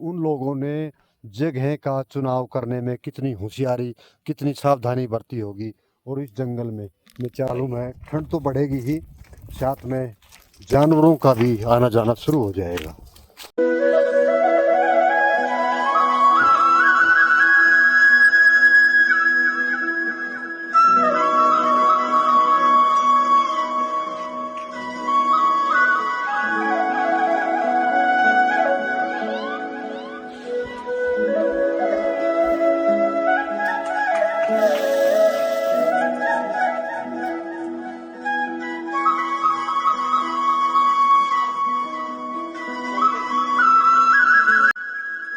उन लोगों ने जगह का चुनाव करने में कितनी होशियारी, कितनी सावधानी बरती होगी। और इस जंगल में मैं मालूम है ठंड तो बढ़ेगी ही, साथ में जानवरों का भी आना जाना शुरू हो जाएगा।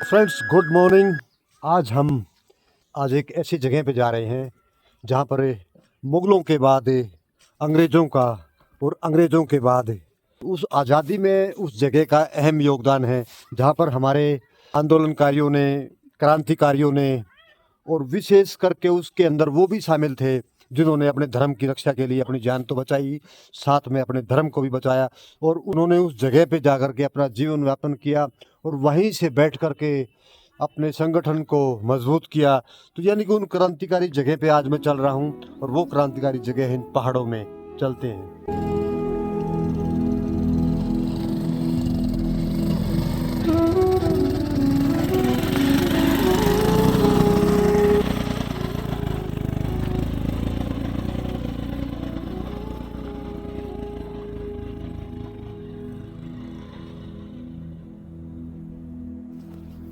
Friends good morning. आज एक ऐसी जगह पे जा रहे हैं जहाँ पर मुगलों के बाद अंग्रेज़ों का और अंग्रेज़ों के बाद उस आज़ादी में उस जगह का अहम योगदान है, जहाँ पर हमारे आंदोलनकारियों ने, क्रांतिकारियों ने, और विशेष करके उसके अंदर वो भी शामिल थे जिन्होंने अपने धर्म की रक्षा के लिए अपनी जान तो बचाई, साथ में अपने धर्म को भी बचाया। और उन्होंने उस जगह पे जा कर के अपना जीवन यापन किया और वहीं से बैठ कर के अपने संगठन को मजबूत किया। तो यानी कि उन क्रांतिकारी जगह पे आज मैं चल रहा हूँ और वो क्रांतिकारी जगह है इन पहाड़ों में चलते हैं।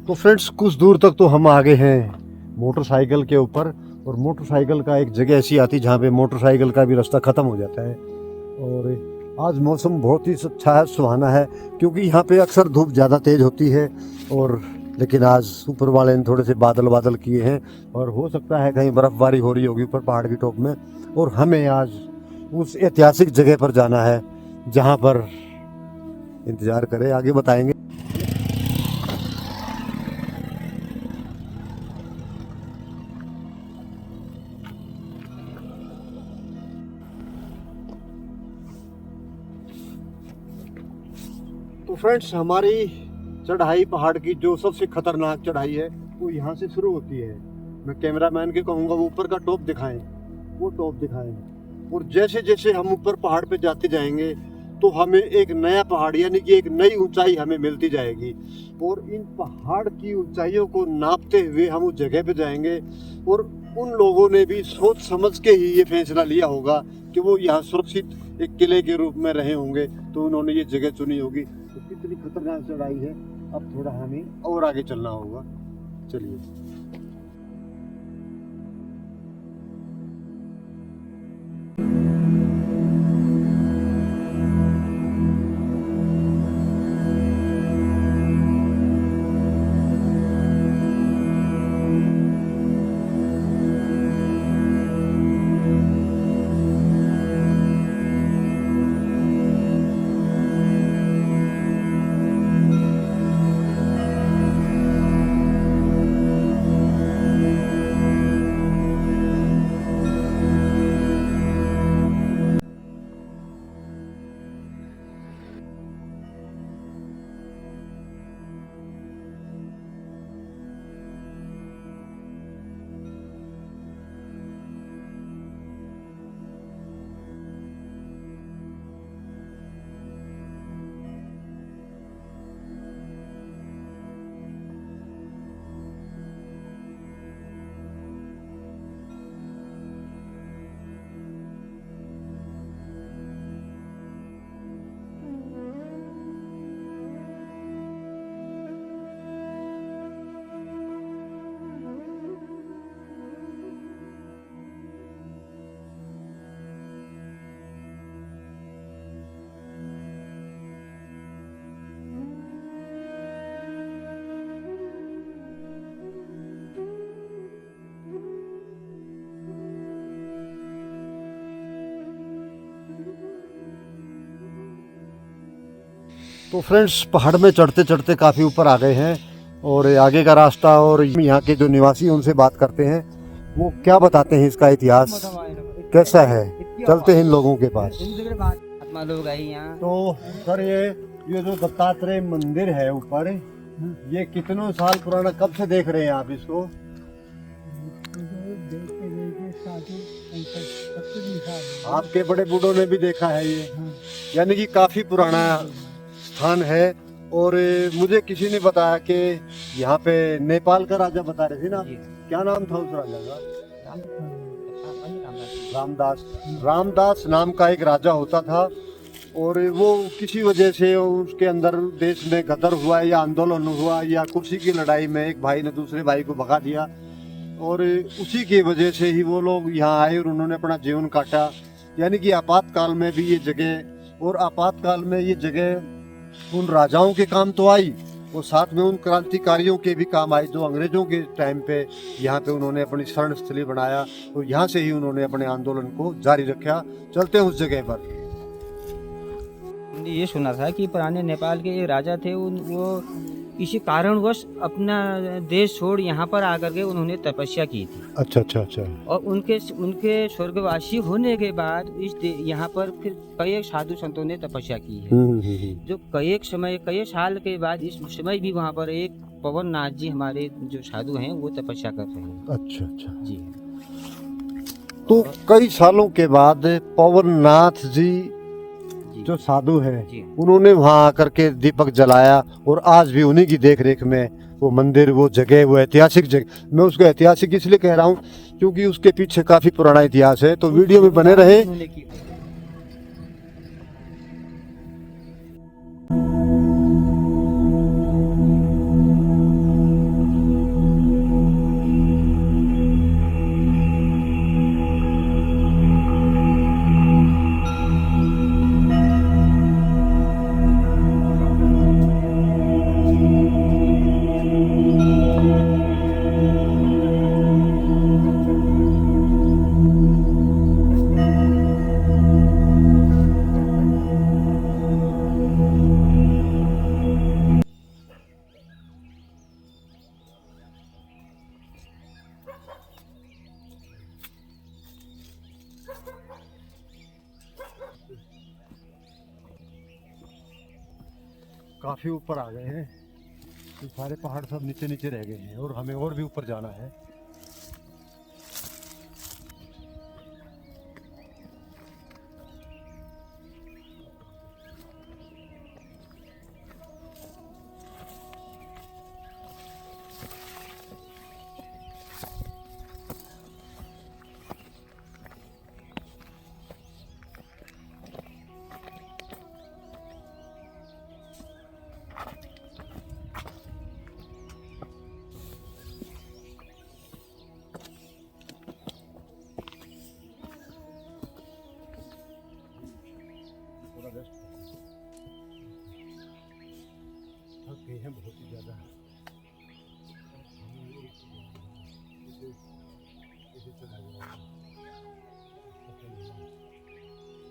तो फ्रेंड्स कुछ दूर तक तो हम आगे हैं मोटरसाइकिल के ऊपर, और मोटरसाइकिल का एक जगह ऐसी आती जहाँ पे मोटरसाइकिल का भी रास्ता ख़त्म हो जाता है। और आज मौसम बहुत ही अच्छा है, सुहाना है, क्योंकि यहाँ पे अक्सर धूप ज़्यादा तेज़ होती है। और लेकिन आज ऊपर वाले ने थोड़े से बादल बादल किए हैं और हो सकता है कहीं बर्फ़बारी हो रही होगी ऊपर पहाड़ की टॉप में। और हमें आज उस ऐतिहासिक जगह पर जाना है जहाँ पर, इंतज़ार करें आगे बताएंगे। तो फ्रेंड्स हमारी चढ़ाई पहाड़ की जो सबसे खतरनाक चढ़ाई है वो यहाँ से शुरू होती है। मैं कैमरामैन के कहूँगा वो ऊपर का टॉप दिखाएं, वो टॉप दिखाएं। और जैसे जैसे हम ऊपर पहाड़ पे जाते जाएंगे तो हमें एक नया पहाड़ यानी कि एक नई ऊंचाई हमें मिलती जाएगी। और इन पहाड़ की ऊंचाइयों को नापते हुए हम उस जगह पे जाएंगे। और उन लोगों ने भी सोच समझ के ही ये फैसला लिया होगा कि वो यहाँ सुरक्षित एक किले के रूप में रहे होंगे, तो उन्होंने ये जगह चुनी होगी। तो कितनी खतरनाक चढ़ाई है, अब थोड़ा हमें और आगे चलना होगा। चलिए। तो फ्रेंड्स पहाड़ में चढ़ते चढ़ते काफ़ी ऊपर आ गए हैं और आगे का रास्ता और यहाँ के जो निवासी हैं उनसे बात करते हैं, वो क्या बताते हैं इसका इतिहास कैसा है। चलते हैं इन लोगों के पास। लोग आई यहाँ। तो सर ये जो दत्तात्रेय मंदिर है ऊपर, ये कितनों साल पुराना, कब से देख रहे हैं आप इसको? आपके बड़े बूढ़ों ने भी देखा है ये, यानी कि काफी पुराना स्थान है। और मुझे किसी ने बताया कि यहाँ पे नेपाल का राजा बता रहे थे ना, क्या नाम था उस राजा का? रामदास। रामदास नाम का एक राजा होता था, और वो किसी वजह से उसके अंदर देश में गदर हुआ या आंदोलन हुआ या कुर्सी की लड़ाई में एक भाई ने दूसरे भाई को भगा दिया, और उसी की वजह से ही वो लोग यहाँ आए और उन्होंने अपना जीवन काटा। यानी कि आपातकाल में भी ये जगह, और आपातकाल में ये जगह उन राजाओं के काम तो आई, और साथ में उन क्रांतिकारियों के भी काम आई जो अंग्रेजों के टाइम पे यहाँ पे उन्होंने अपनी शरण स्थली बनाया, और यहाँ से ही उन्होंने अपने आंदोलन को जारी रखा। चलते हैं उस जगह पर। हमने ये सुना था कि पुराने नेपाल के एक राजा थे, वो किसी कारणवश अपना देश छोड़ यहाँ पर आकर के उन्होंने तपस्या की थी। अच्छा अच्छा अच्छा। और उनके स्वर्गवासी होने के बाद यहाँ पर फिर कई साधु संतों ने तपस्या की है। जो कई साल के बाद इस समय भी वहाँ पर एक पवन नाथ जी हमारे जो साधु हैं वो तपस्या कर रहे हैं। अच्छा अच्छा जी। तो कई सालों के बाद पवन नाथ जी जो साधु हैं, उन्होंने वहाँ आकर के दीपक जलाया, और आज भी उन्हीं की देख रेख में वो मंदिर, वो जगह, वो ऐतिहासिक जगह, मैं उसको ऐतिहासिक इसलिए कह रहा हूँ क्योंकि उसके पीछे काफी पुराना इतिहास है। तो वीडियो में बने रहे। काफी ऊपर आ गए हैं, तो सारे पहाड़ सब नीचे नीचे रह गए हैं, और हमें और भी ऊपर जाना है। थक गए हैं बहुत ही ज़्यादा।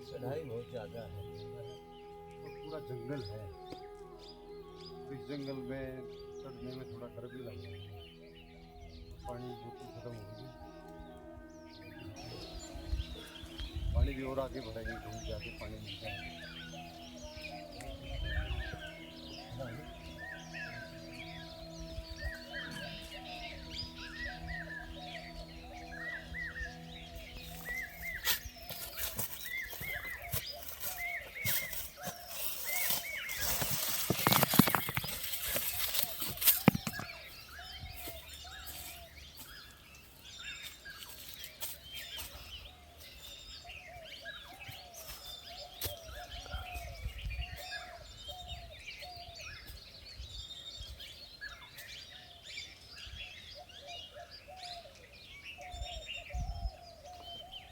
चढ़ाई बहुत ज़्यादा है, तो पूरा जंगल है। इस जंगल में चढ़ने में थोड़ा डर भी लग रहा है। पानी बिल्कुल खत्म हो गई, पानी भी और आगे बढ़ेंगे, कहीं जाके पानी मिलता है।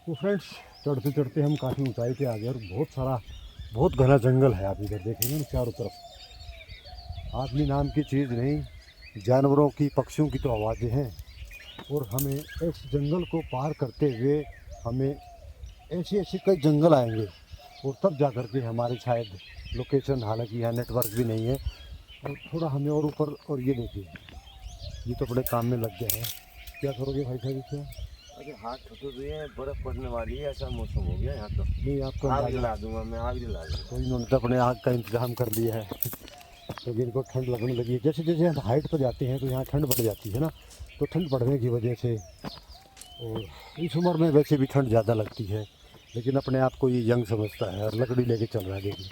तो फ्रेंड्स, चढ़ते चढ़ते हम काफ़ी ऊंचाई पे आ गए, और बहुत घना जंगल है। आप इधर देखेंगे ना चारों तरफ, आदमी नाम की चीज़ नहीं, जानवरों की, पक्षियों की तो आवाज़ें हैं। और हमें इस जंगल को पार करते हुए हमें ऐसे कई जंगल आएंगे, और तब जा कर के हमारी शायद लोकेशन, हालांकि यहाँ नेटवर्क भी नहीं है, और थोड़ा हमें और ऊपर। और ये देखिए, ये तो बड़े काम में लग गया है। क्या करोगे भाई साहब इससे? अरे हाथ छुटे हुए हैं, बर्फ पड़ने वाली है, ऐसा मौसम हो गया यहाँ तो। नहीं, आपको आग जला दूंगा मैं, आग जला दूंगा। तो इन्होंने तो अपने आग का इंतजाम कर लिया है। क्योंकि इनको ठंड लगने लगी है। जैसे जैसे हम हाइट पर जाते हैं तो यहाँ ठंड बढ़ जाती है ना, तो ठंड बढ़ने की वजह से, और इस उम्र में वैसे भी ठंड ज़्यादा लगती है, लेकिन अपने आप को ये यंग समझता है और लकड़ी लेके चल रहा है। देखिए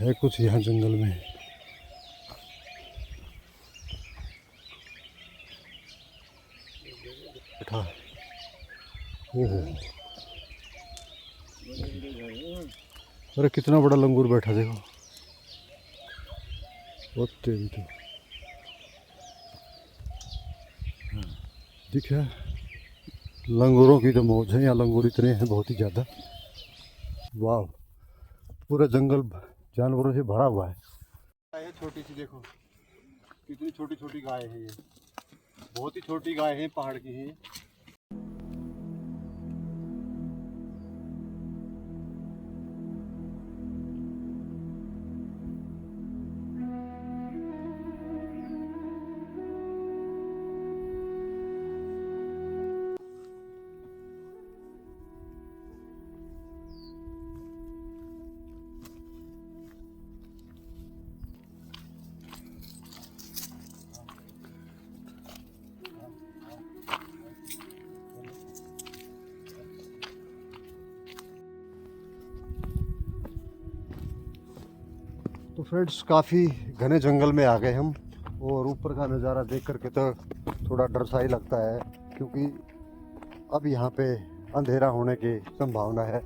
है कुछ यहाँ जंगल में। बैठा ओहो, अरे कितना बड़ा लंगूर बैठा देखो। बहुत तेज तो दिख रहा है। लंगूरों की तो मौज है यहाँ, लंगूर इतने हैं बहुत ही ज़्यादा। वाह, पूरा जंगल जानवरों से भरा हुआ है। गाय छोटी सी देखो, कितनी छोटी छोटी गाय है ये, बहुत ही छोटी गाय है, पहाड़ की है। तो फ्रेंड्स, काफ़ी घने जंगल में आ गए हम, और ऊपर का नज़ारा देख करके तो थोड़ा डर सा ही लगता है, क्योंकि अब यहाँ पे अंधेरा होने की संभावना है,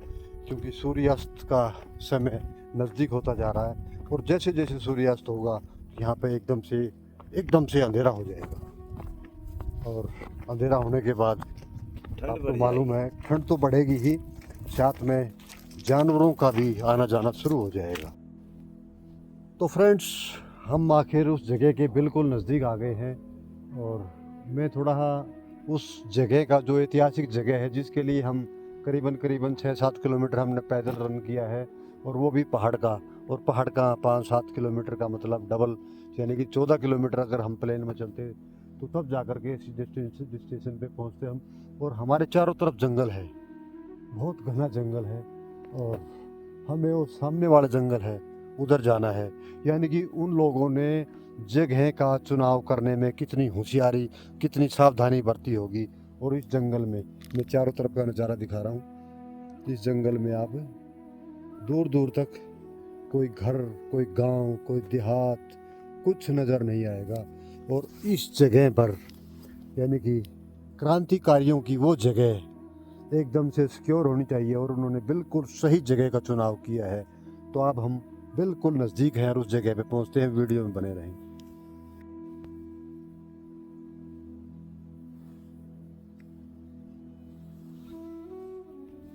क्योंकि सूर्यास्त का समय नज़दीक होता जा रहा है। और जैसे जैसे सूर्यास्त होगा यहाँ पे एकदम से अंधेरा हो जाएगा, और अंधेरा होने के बाद आपको मालूम है ठंड तो बढ़ेगी ही, साथ में जानवरों का भी आना जाना शुरू हो जाएगा। तो फ्रेंड्स, हम आखिर उस जगह के बिल्कुल नज़दीक आ गए हैं, और मैं थोड़ा उस जगह का, जो ऐतिहासिक जगह है जिसके लिए हम करीबन 6-7 किलोमीटर हमने पैदल रन किया है, और वो भी पहाड़ का, और पहाड़ का 5-7 किलोमीटर का मतलब डबल, यानी कि 14 किलोमीटर अगर हम प्लेन में चलते तो तब जा कर के स्टेशन पे पहुंचते हम। और हमारे चारों तरफ जंगल है, बहुत घना जंगल है, और हमें वो सामने वाला जंगल है उधर जाना है। यानी कि उन लोगों ने जगह का चुनाव करने में कितनी होशियारी, कितनी सावधानी बरती होगी। और इस जंगल में मैं चारों तरफ का नज़ारा दिखा रहा हूँ। इस जंगल में आप दूर दूर तक कोई घर, कोई गांव, कोई देहात कुछ नज़र नहीं आएगा। और इस जगह पर, यानी कि क्रांतिकारियों की वो जगह एकदम से सिक्योर होनी चाहिए, और उन्होंने बिल्कुल सही जगह का चुनाव किया है। तो अब हम बिल्कुल नज़दीक हैं और उस जगह पे पहुंचते हैं। वीडियो में बने रहें।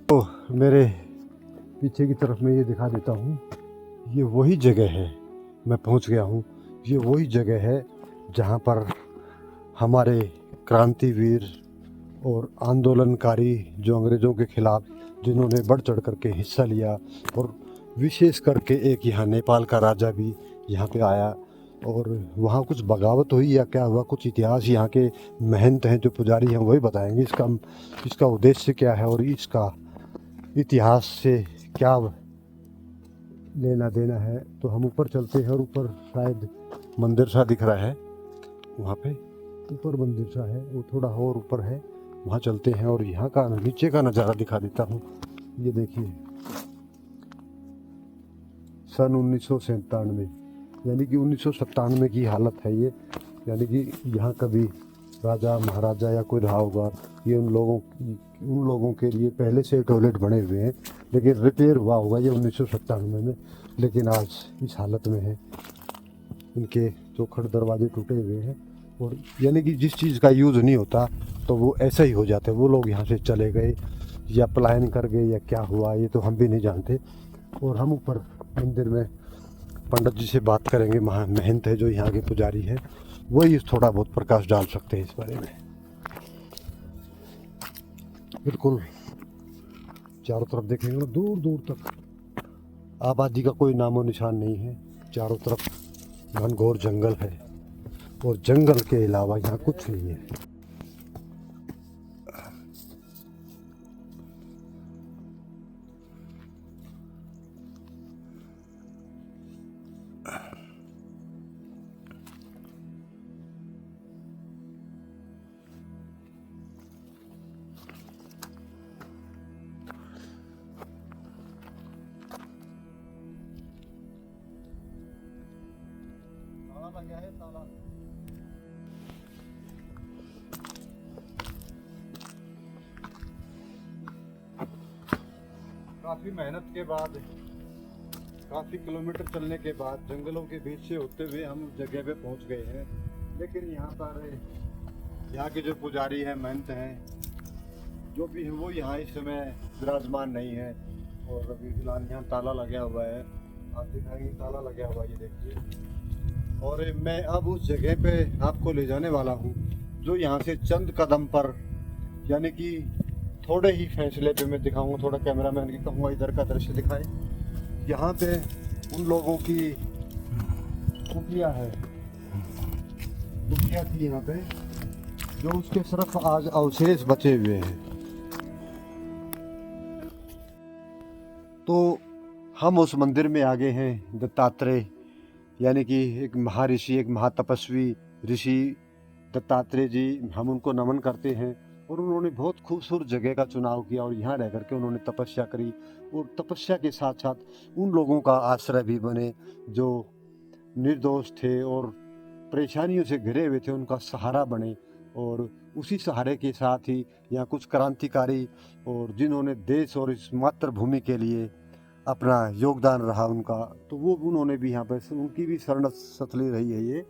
तो मेरे पीछे की तरफ मैं ये दिखा देता हूँ, ये वही जगह है, मैं पहुँच गया हूँ। ये वही जगह है जहाँ पर हमारे क्रांतिवीर और आंदोलनकारी, जो अंग्रेज़ों के ख़िलाफ़ जिन्होंने बढ़ चढ़ करके हिस्सा लिया, और विशेष करके एक यहाँ नेपाल का राजा भी यहाँ पे आया, और वहाँ कुछ बगावत हुई या क्या हुआ, कुछ इतिहास यहाँ के महंत हैं जो पुजारी हैं वही बताएंगे इसका उद्देश्य क्या है और इसका इतिहास से क्या लेना देना है। तो हम ऊपर चलते हैं, और ऊपर शायद मंदिर सा दिख रहा है, वहाँ पे ऊपर मंदिर सा है, वो थोड़ा और ऊपर है, वहाँ चलते हैं और यहाँ का नीचे का नज़ारा दिखा देता हूँ। ये देखिए, सन 1997, यानी कि 1997 की हालत है ये। यानी कि यहाँ कभी राजा महाराजा या कोई रहा होगा, ये उन लोगों के लिए पहले से टॉयलेट बने हुए हैं, लेकिन रिपेयर हुआ होगा ये 1997 में, लेकिन आज इस हालत में है। इनके चौखट दरवाजे टूटे हुए हैं, और यानी कि जिस चीज़ का यूज़ नहीं होता तो वो ऐसा ही हो जाता है। वो लोग यहाँ से चले गए या पलायन कर गए या क्या हुआ, ये तो हम भी नहीं जानते। और हम ऊपर मंदिर में पंडित जी से बात करेंगे, महंत है जो यहाँ के पुजारी हैं, वही थोड़ा बहुत प्रकाश डाल सकते हैं इस बारे में। बिल्कुल चारों तरफ देखेंगे ना, दूर दूर तक आबादी का कोई नामो निशान नहीं है। चारों तरफ घनघोर जंगल है और जंगल के अलावा यहाँ कुछ नहीं है। काफ़ी मेहनत के बाद, काफ़ी किलोमीटर चलने के बाद, जंगलों के बीच से होते हुए हम उस जगह पे पहुंच गए हैं। लेकिन यहाँ पर यहाँ के जो पुजारी हैं, महंत हैं, जो भी हैं, वो यहाँ इस समय विराजमान नहीं है। और अभी फिलहाल यहाँ ताला लगा हुआ है, आप दिखाएंगे ताला लगा हुआ है, ये देखिए। और मैं अब उस जगह पे आपको ले जाने वाला हूँ जो यहाँ से चंद कदम पर, यानी कि थोड़े ही फैसले पे मैं दिखाऊंगा। थोड़ा कैमरामैन की कहूँगा इधर का दृश्य दिखाए। यहाँ पे उन लोगों की कुटिया है, कुटिया थी यहाँ पे, जो उसके सिर्फ आज अवशेष बचे हुए हैं। तो हम उस मंदिर में आ गए हैं। दत्तात्रेय यानी कि एक महर्षि, एक महातपस्वी ऋषि दत्तात्रेय जी, हम उनको नमन करते हैं। और उन्होंने बहुत खूबसूरत जगह का चुनाव किया और यहाँ रह करके उन्होंने तपस्या करी। और तपस्या के साथ साथ उन लोगों का आश्रय भी बने जो निर्दोष थे और परेशानियों से घिरे हुए थे, उनका सहारा बने। और उसी सहारे के साथ ही यहाँ कुछ क्रांतिकारी और जिन्होंने देश और इस मातृभूमि के लिए अपना योगदान रहा उनका, तो वो उन्होंने भी यहाँ पर, उनकी भी शरण स्थली रही है ये।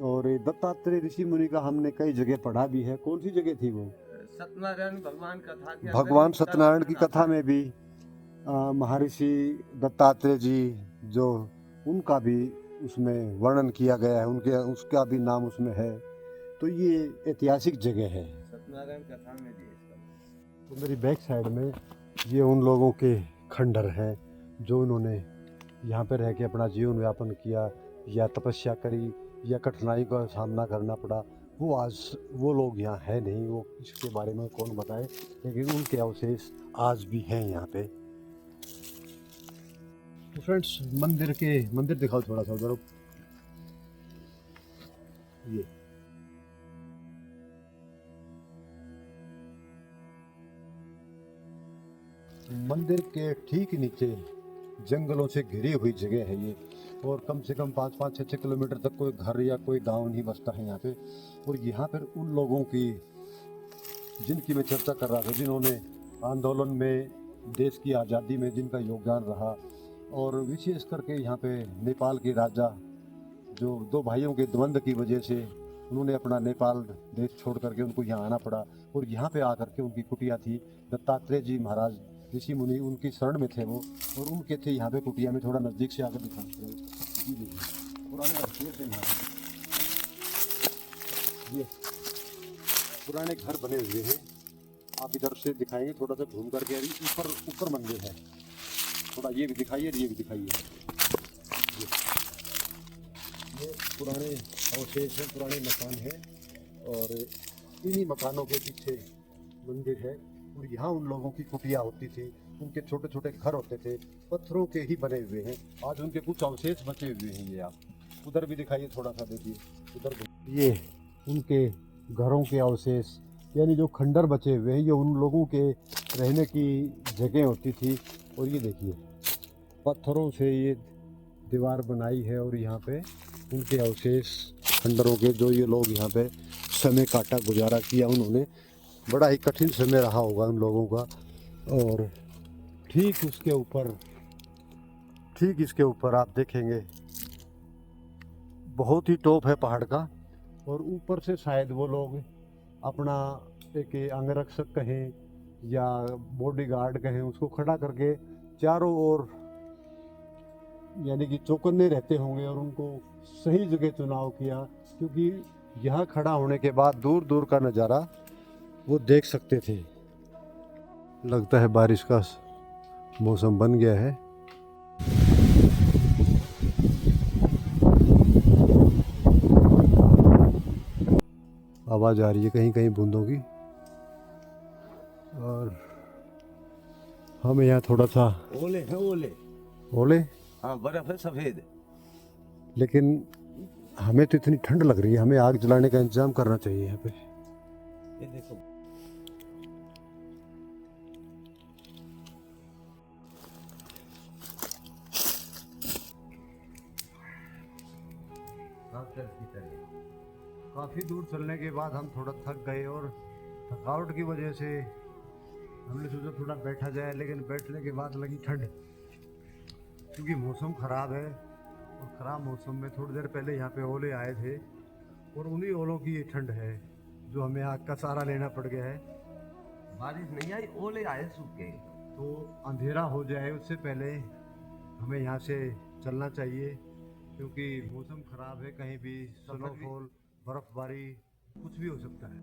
और दत्तात्रेय ऋषि मुनि का हमने कई जगह पढ़ा भी है। कौन सी जगह थी वो? सत्यनारायण भगवान कथा के भगवान सत्यनारायण की कथा में भी महर्षि दत्तात्रेय जी, जो उनका भी उसमें वर्णन किया गया है, उनके उसका भी नाम उसमें है। तो ये ऐतिहासिक जगह है। सत्यनारायण कथा में भी इसका। तो मेरी बैक साइड में ये उन लोगों के खंडर हैं जो उन्होंने यहाँ पर रह के अपना जीवन यापन किया, या तपस्या करी, या कठिनाई का सामना करना पड़ा। वो आज वो लोग यहाँ है नहीं, वो इसके बारे में कौन बताए, लेकिन उनके अवशेष आज भी हैं यहाँ पे। तो फ्रेंड्स, मंदिर दिखाओ थोड़ा सा उधर। ये मंदिर के ठीक नीचे जंगलों से घिरी हुई जगह है ये। और कम से कम 5-6 किलोमीटर तक कोई घर या कोई गांव नहीं बसता है यहाँ पे। और यहाँ पर उन लोगों की, जिनकी मैं चर्चा कर रहा था, जिन्होंने आंदोलन में, देश की आज़ादी में जिनका योगदान रहा। और विशेष करके यहाँ पे नेपाल के राजा, जो दो भाइयों के द्वंद्व की वजह से उन्होंने अपना नेपाल देश छोड़ करके उनको यहाँ आना पड़ा। और यहाँ पे आकर के उनकी कुटिया थी। दत्तात्रेय जी महाराज ऋषि मुनि उनकी शरण में थे वो, और उनके थे यहाँ पे कुटिया में। थोड़ा नज़दीक से आकर दिखाते हैं। पुराने अवशेष हैं यहाँ, ये पुराने घर बने हुए हैं। आप इधर से दिखाएंगे, थोड़ा सा घूम करके। अभी ऊपर मंदिर है, थोड़ा ये भी दिखाइए, ये भी दिखाइए। ये पुराने अवशेष हैं, पुराने मकान हैं। और इन्हीं मकानों के पीछे मंदिर है। और यहाँ उन लोगों की कुटिया होती थी, उनके छोटे छोटे घर होते थे, पत्थरों के ही बने हुए हैं। आज उनके कुछ अवशेष बचे हुए हैं। ये आप उधर भी दिखाइए, थोड़ा सा देखिए उधर। ये उनके घरों के अवशेष, यानी जो खंडर बचे हुए हैं, ये उन लोगों के रहने की जगह होती थी। और ये देखिए, पत्थरों से ये दीवार बनाई है। और यहाँ पे उनके अवशेष खंडरों के, जो ये लोग यहाँ पे समय काटा, गुजारा किया उन्होंने। बड़ा ही कठिन समय रहा होगा उन लोगों का। और ठीक इसके ऊपर आप देखेंगे, बहुत ही टॉप है पहाड़ का। और ऊपर से शायद वो लोग अपना एक अंगरक्षक कहें या बॉडीगार्ड कहें, उसको खड़ा करके चारों ओर यानी कि चौकन्ने रहते होंगे और उनको सही जगह चुनाव किया, क्योंकि यहाँ खड़ा होने के बाद दूर दूर का नज़ारा वो देख सकते थे। लगता है बारिश का मौसम बन गया है। आवाज़ आ रही है कहीं कहीं बूंदों की, और हम यहाँ थोड़ा सा ओले है ओले। ओले, हाँ बर्फ है सफेद। लेकिन हमें तो इतनी ठंड लग रही है, हमें आग जलाने का इंतजाम करना चाहिए यहाँ पे। ये देखो काफ़ी दूर चलने के बाद हम थोड़ा थक गए और थकावट की वजह से हमने सोचा थोड़ा बैठा जाए, लेकिन बैठने के बाद लगी ठंड, क्योंकि मौसम ख़राब है। और ख़राब मौसम में थोड़ी देर पहले यहाँ पे ओले आए थे, और उन्हीं ओलों की ये ठंड है जो हमें आग का सहारा लेना पड़ गया है। बारिश नहीं आई, ओले आए सूखे। तो अंधेरा हो जाए उससे पहले हमें यहाँ से चलना चाहिए, क्योंकि मौसम ख़राब है, कहीं भी स्नोफॉल, बर्फ़बारी कुछ भी हो सकता है।